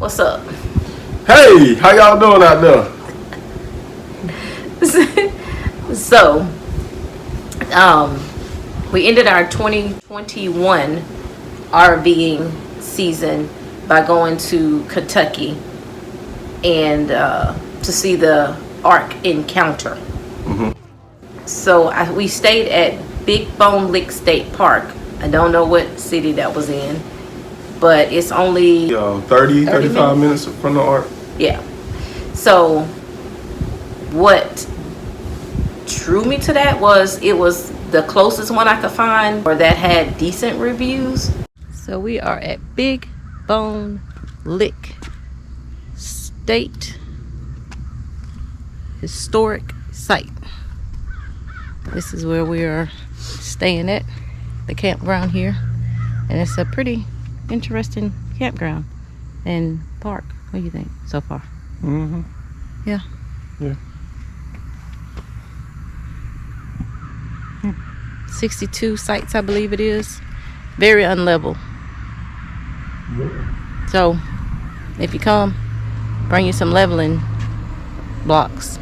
What's up? Hey, how y'all doing out there? So, we ended our 2021 RVing season by going to Kentucky and to see the Ark Encounter. So we stayed at Big Bone Lick State Park. I don't know what city that was in, but it's only 35 minutes from the Ark. Yeah. So what drew me to that was it was the closest one I could find or that had decent reviews. So we are at Big Bone Lick State Historic Site. This is where we are staying at, the campground here. And it's a pretty interesting campground and park. What do you think so far? Yeah. 62 sites, I believe it is. Very unlevel. So, if you come, bring you some leveling blocks.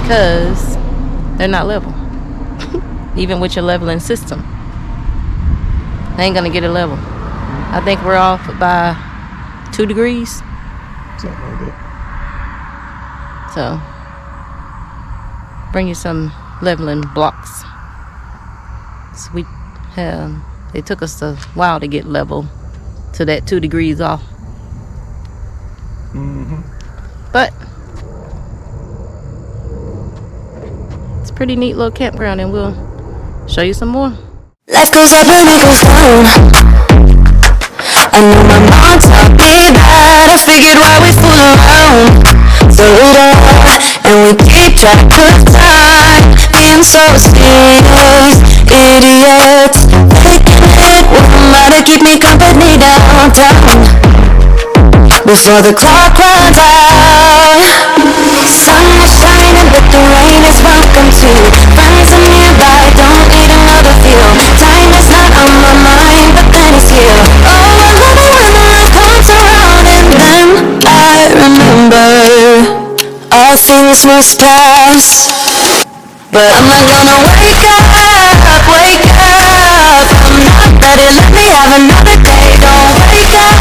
Because they're not level. Even with your leveling system. They ain't gonna get it level. I think we're off by 2 degrees. Something like that. So, bring you some leveling blocks. So it took us a while to get level to that 2 degrees off. But it's a pretty neat little campground, and we'll show you some more. Life goes up and it goes down. I know my mom taught me that. I figured why we fool around so long, and we keep track of time, being so serious, idiots. Taking it wouldn't matter, keep me company downtown before the clock runs out. Sun is shining, but the rain is welcome too. Friends are nearby, don't need another view. Time is not on my mind, but then it's here. Oh, I love it when the life comes around, and then I remember all things must pass. But I'm not gonna wake up. I'm not ready, let me have another day. Don't wake up.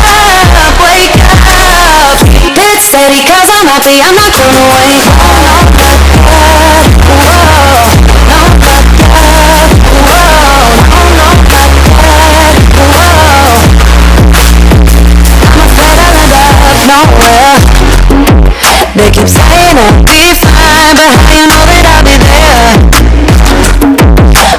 It's steady cause I'm happy, I'm not gonna wait. They keep saying I'll be fine, but how you know that I'll be there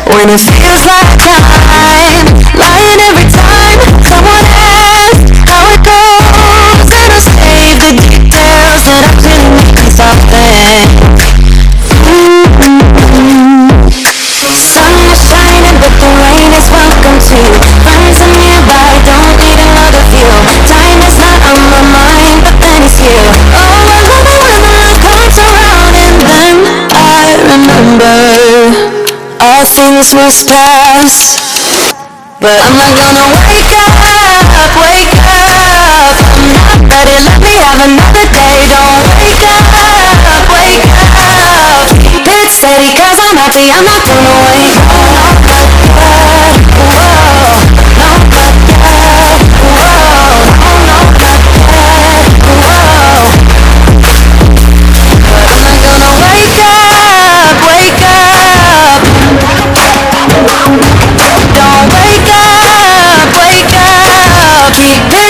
when it feels like time, lying every time someone asks how it goes, and I save the details that I couldn't make something. Sun is shining, but the rain is welcome too. Friends are nearby, don't need another view. Time is not on my mind, but then it's here. Oh, I love it when the life comes around, and then I remember all things must pass. But I'm not gonna wake up. I'm not ready, let me have another day. Don't wake up. It's steady cause I'm happy, I'm not gonna wait.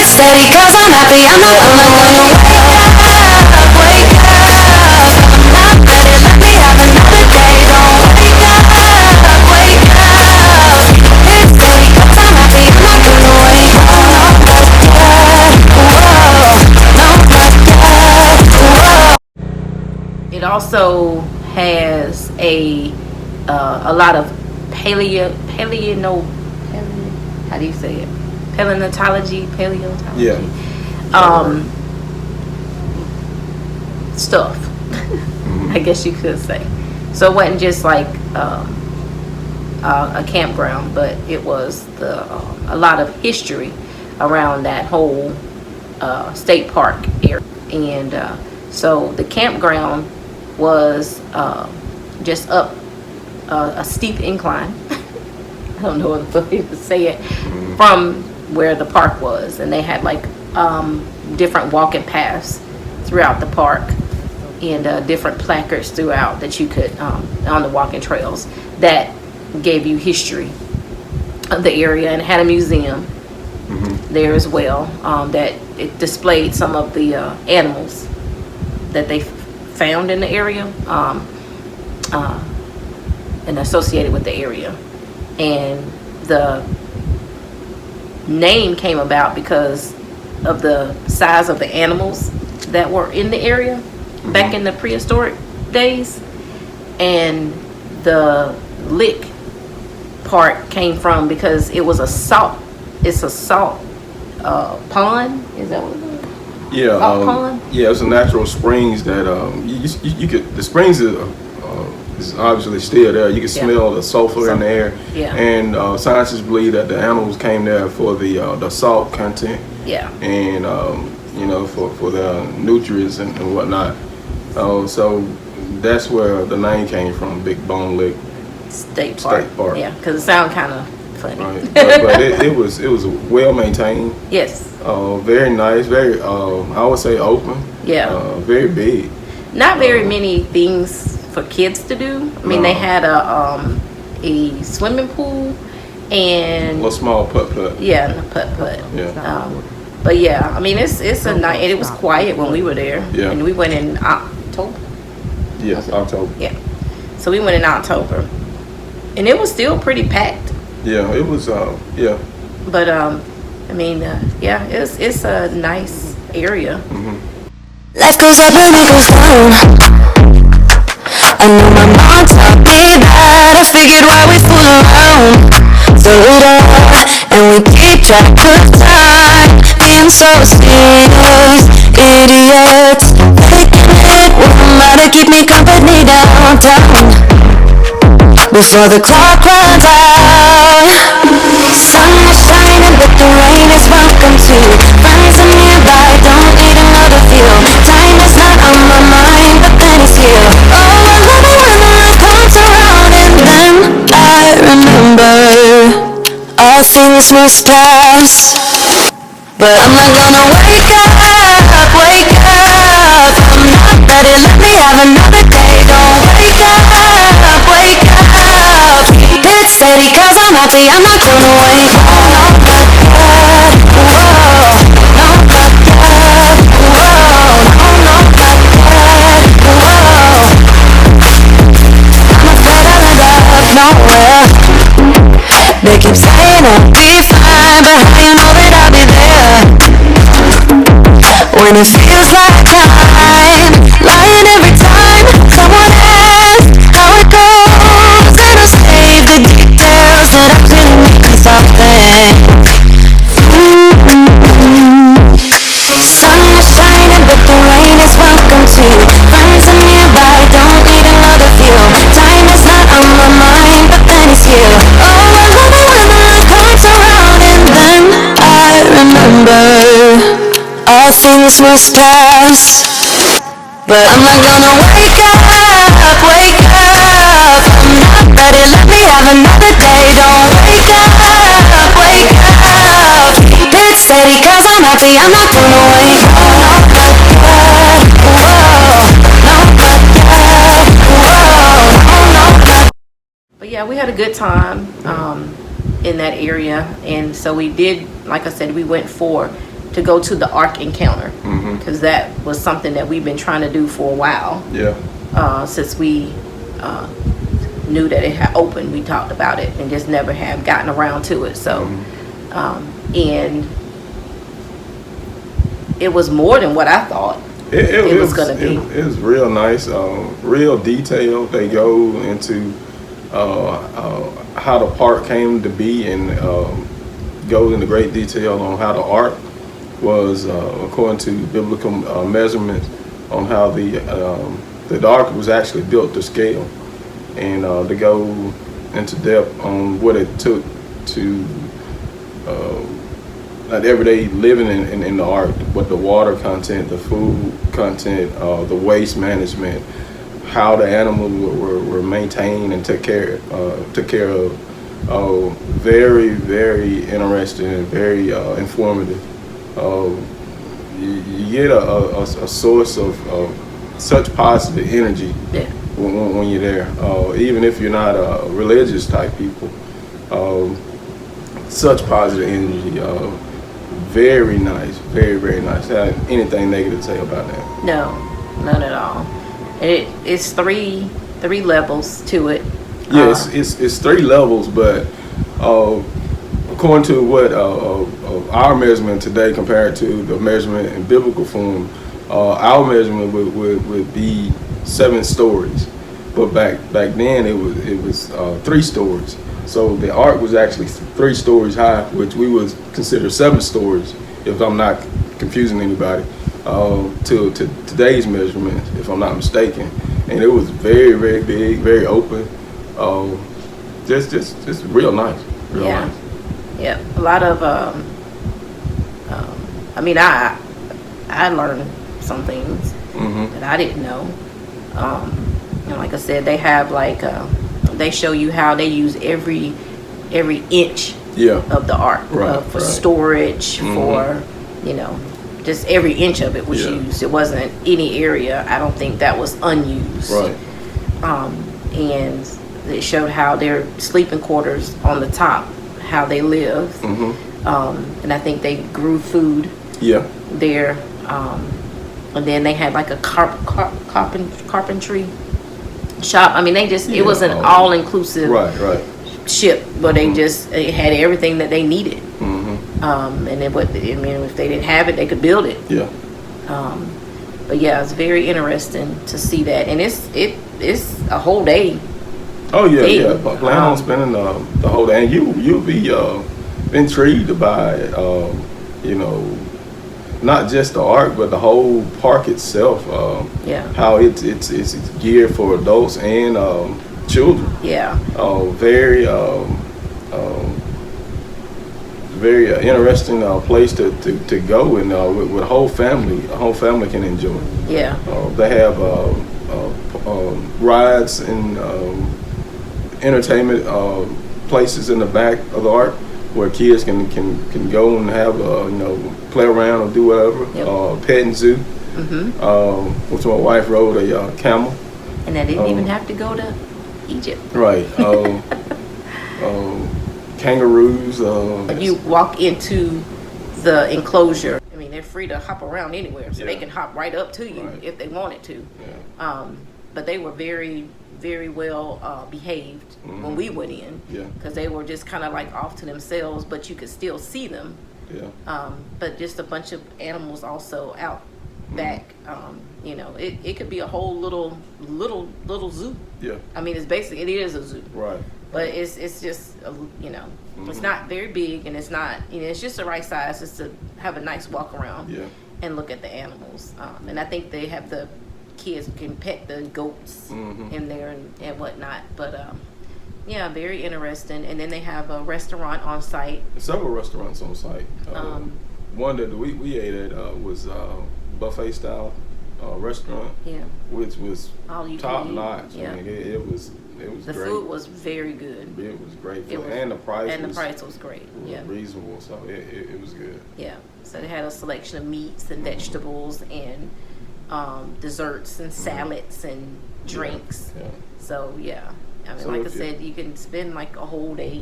Steady cause I'm happy, I'm not gonna wake up. I'm not ready, let me have another day. Don't wake up. It's steady cause I'm happy, I'm not gonna wake up. It also has a lot of paleo, how do you say it? Paleontology. Yeah. Stuff. I guess you could say. So it wasn't just like a campground, but it was a lot of history around that whole state park area. And so the campground was just up a steep incline. I don't know what to say it, from where the park was, and they had like different walking paths throughout the park, and different placards throughout that you could on the walking trails that gave you history of the area, and had a museum there as well that it displayed some of the animals that they found in the area and associated with the area. And the name came about because of the size of the animals that were in the area back in the prehistoric days. And the lick part came from because it was a salt pond. Is that what it is? Yeah, Salt pond? yeah, it's a natural springs that you could. The springs is obviously still there. You can smell the sulfur in the air. Yeah. And scientists believe that the animals came there for the salt content. Yeah. And for the nutrients and whatnot. So that's where the name came from, Big Bone Lick State Park. Yeah, because it sounds kind of funny. Right. but it was well maintained. Yes. Very nice. Very I would say open. Yeah. Very big. Not very many things for kids to do. I mean, they had a swimming pool and a small putt. Yeah, and a putt. Yeah. But yeah, I mean, it's a night, and it was quiet when we were there. Yeah. And we went in October. Yes, October. Yeah. So we went in October, and it was still pretty packed. Yeah, it was. Yeah. But I mean, yeah, it's a nice area. Life goes up and it goes down. I know my mom taught me that. I figured why we fool around. So and we keep track of time. Being so serious, idiots. Taking it with them out to keep me company downtown. Before the clock runs out. Sun is shining, but the rain is welcome too. Friends are nearby, don't need another view. Time is not on my mind, but then it's here. Oh, I love it when the life comes around. And then I remember all things must pass. But I'm not gonna wake up. I'm not ready, let me have another day. Don't wake up. Keep it steady, cause I'm happy, I'm not gonna wait. They keep saying I'll be fine, but how you know that I'll be there? When it feels like time, lying every time someone asks how it goes, and I'll save the details that I really need something. Sun is shining, but the rain is welcome too. Friends are nearby, don't need another view. Time is not on my mind, but then it's here. Oh, I love it when the life comes around. And then I remember all things must pass. But I'm not gonna wake up. I'm not ready, let me have another day. Don't wake up. Keep it steady, cause I'm happy, I'm not gonna wait. But yeah, we had a good time in that area, and so we did, like I said, we went to go to the Ark Encounter, because that was something that we've been trying to do for a while. Yeah. Since we knew that it had opened, we talked about it and just never have gotten around to it. So, and it was more than what I thought it was going to be. It was real nice, real detailed. They go into how the park came to be, and goes into great detail on how the ark was, according to biblical measurements, on how the ark was actually built to scale, and to go into depth on what it took to like everyday living in the Ark, what the water content, the food content, the waste management, how the animals were maintained and took care of. Very, very interesting and very informative. You get a source of such positive energy when you're there, even if you're not religious type people. Such positive energy. Very nice, very, very nice. Anything negative to say about that? No, none at all. It's three levels to it. Yeah, it's 3 levels, but according to what our measurement today compared to the measurement in biblical form, our measurement would be 7 stories, but back then it was 3 stories. So the Ark was actually 3 stories high, which we would consider 7 stories, if I'm not confusing anybody, to today's measurement, if I'm not mistaken. And it was very, very big, very open. Just real nice. Real nice. Yeah. A lot of I mean, I learned some things that I didn't know. Like I said, they have they show you how they use every inch of the Ark for storage, for just every inch of it was used. It wasn't any area, I don't think, that was unused. Right. And it showed how their sleeping quarters on the top, how they lived. And I think they grew food there. And then they had like a carpentry shop. I mean, they just, it was an all-inclusive ship, but they just had everything that they needed. And then if they didn't have it, they could build it. But yeah, it's very interesting to see that, and it's a whole day. Oh yeah. Plan on spending the whole day, and you'll be intrigued by not just the Ark, but the whole park itself. How it's geared for adults and children. Very interesting place to go, and with a whole family can enjoy. They have rides and entertainment places in the back of the Ark where kids can go and have play around or do whatever. Petting zoo, which my wife rode a camel, and I didn't even have to go to Egypt. Right. Kangaroos. You walk into the enclosure. I mean, they're free to hop around anywhere, so they can hop right up to you if they wanted to. But they were very, very well behaved when we went in, because they were just kind of like off to themselves, but you could still see them. But just a bunch of animals also out back. It could be a whole little zoo. I mean, it is a zoo. Right. But it's just it's not very big, and it's not it's just the right size just to have a nice walk around and look at the animals. And I think they have the kids can pet the goats in there and whatnot. But very interesting. And then they have a restaurant on site. Several restaurants on site. One that we ate at was buffet style restaurant, which was top notch. I mean, it was the great. Food was very good. It was great, and the price was great. Reasonable, so it was good. So they had a selection of meats and vegetables and desserts and salads and drinks. So I mean, like I said, you can spend like a whole day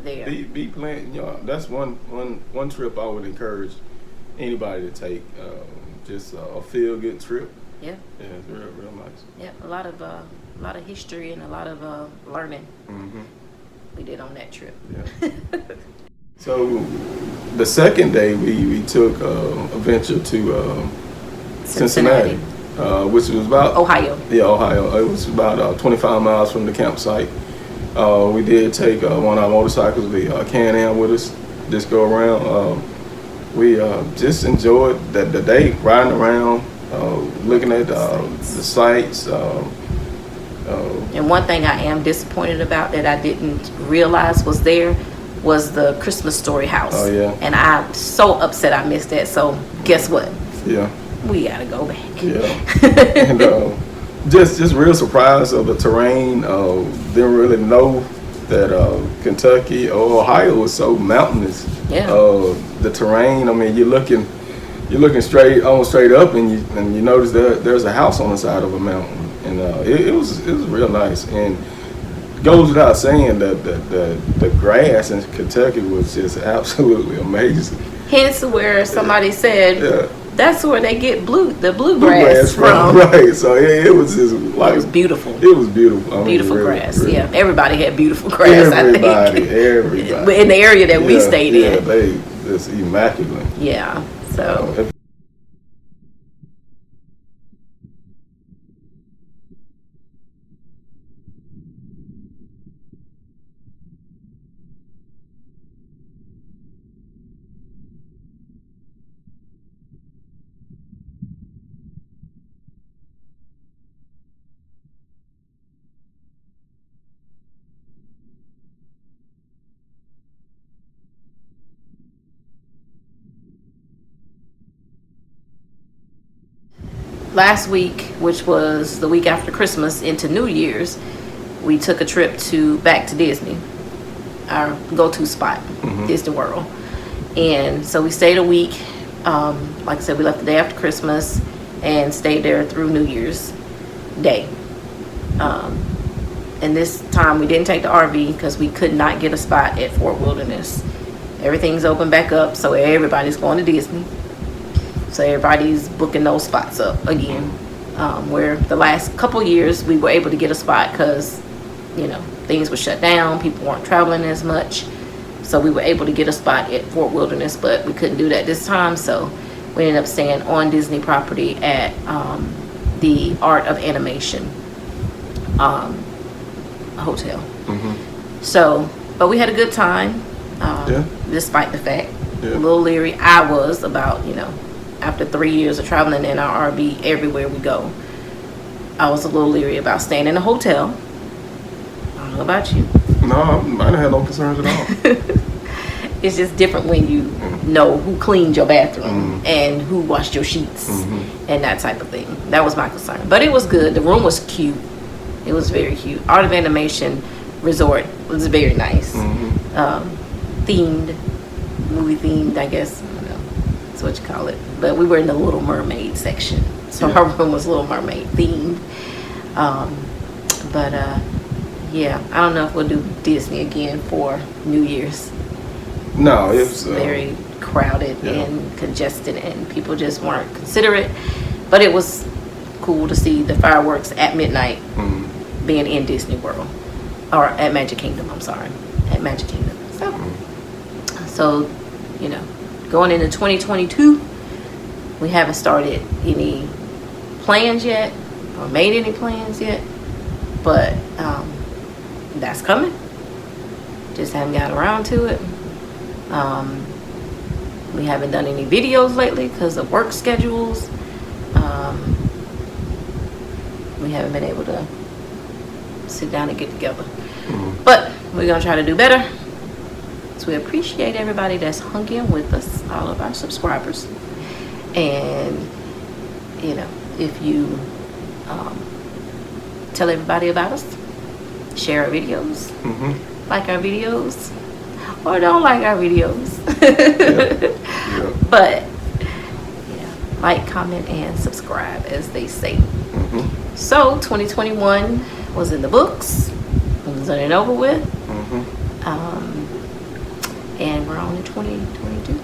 there. Be planning. That's one trip I would encourage anybody to take. Just a feel good trip. It's real nice. A lot of history and a lot of learning we did on that trip. So the second day we took a venture to Cincinnati, which was about Ohio. Ohio. It was about 25 miles from the campsite. We did take one of our motorcycles, the Can-Am, with us. Just go around. We just enjoyed the day riding around, looking at the sights. And one thing I am disappointed about that I didn't realize was there was the Christmas Story house. Oh, yeah. And I'm so upset I missed that. So guess what? Yeah. We gotta go back. Yeah. And just real surprised of the terrain. Didn't really know that Kentucky or Ohio was so mountainous. Yeah. The terrain. I mean, you're looking almost straight up, and you notice that there's a house on the side of a mountain, and it was real nice. And goes without saying that the grass in Kentucky was just absolutely amazing. Hence where somebody said that's where they get the bluegrass from. Right. So it was just like it was beautiful. It was beautiful. I mean, beautiful really, grass. really. Yeah. Everybody had beautiful grass. Everybody. In the area that we stayed in. Yeah, they just immaculate. Yeah. So. Last week, which was the week after Christmas into New Year's, we took a trip back to Disney, our go-to spot, Disney World. And so we stayed a week. Like I said, we left the day after Christmas and stayed there through New Year's Day. And this time we didn't take the RV because we could not get a spot at Fort Wilderness. Everything's open back up, so everybody's going to Disney. So everybody's booking those spots up again. Where the last couple years we were able to get a spot because, things were shut down. People weren't traveling as much. So we were able to get a spot at Fort Wilderness, but we couldn't do that this time. So we ended up staying on Disney property at the Art of Animation hotel. So, but we had a good time, despite the fact. A little leery I was about, after 3 years of traveling in our RV everywhere we go, I was a little leery about staying in a hotel. I don't know about you. No, I didn't have no concerns at all. It's just different when you know who cleaned your bathroom and who washed your sheets and that type of thing. That was my concern. But it was good. The room was cute. It was very cute. Art of Animation Resort was very nice. Themed, movie themed, I guess. That's what you call it. But we were in the Little Mermaid section. So our room was Little Mermaid themed. I don't know if we'll do Disney again for New Year's. No, it's very crowded and congested, and people just weren't considerate. But it was cool to see the fireworks at midnight being in Disney World, or at Magic Kingdom. I'm sorry, at Magic Kingdom. So, going into 2022, we haven't started any plans yet, or made any plans yet. But that's coming. Just haven't gotten around to it. We haven't done any videos lately because of work schedules. We haven't been able to sit down and get together. But we're going to try to do better. So we appreciate everybody that's hung in with us, all of our subscribers. And, if you tell everybody about us, share our videos, like our videos, or don't like our videos. But like, comment, and subscribe, as they say. So 2021 was in the books. It was done and over with. And we're on to 2022.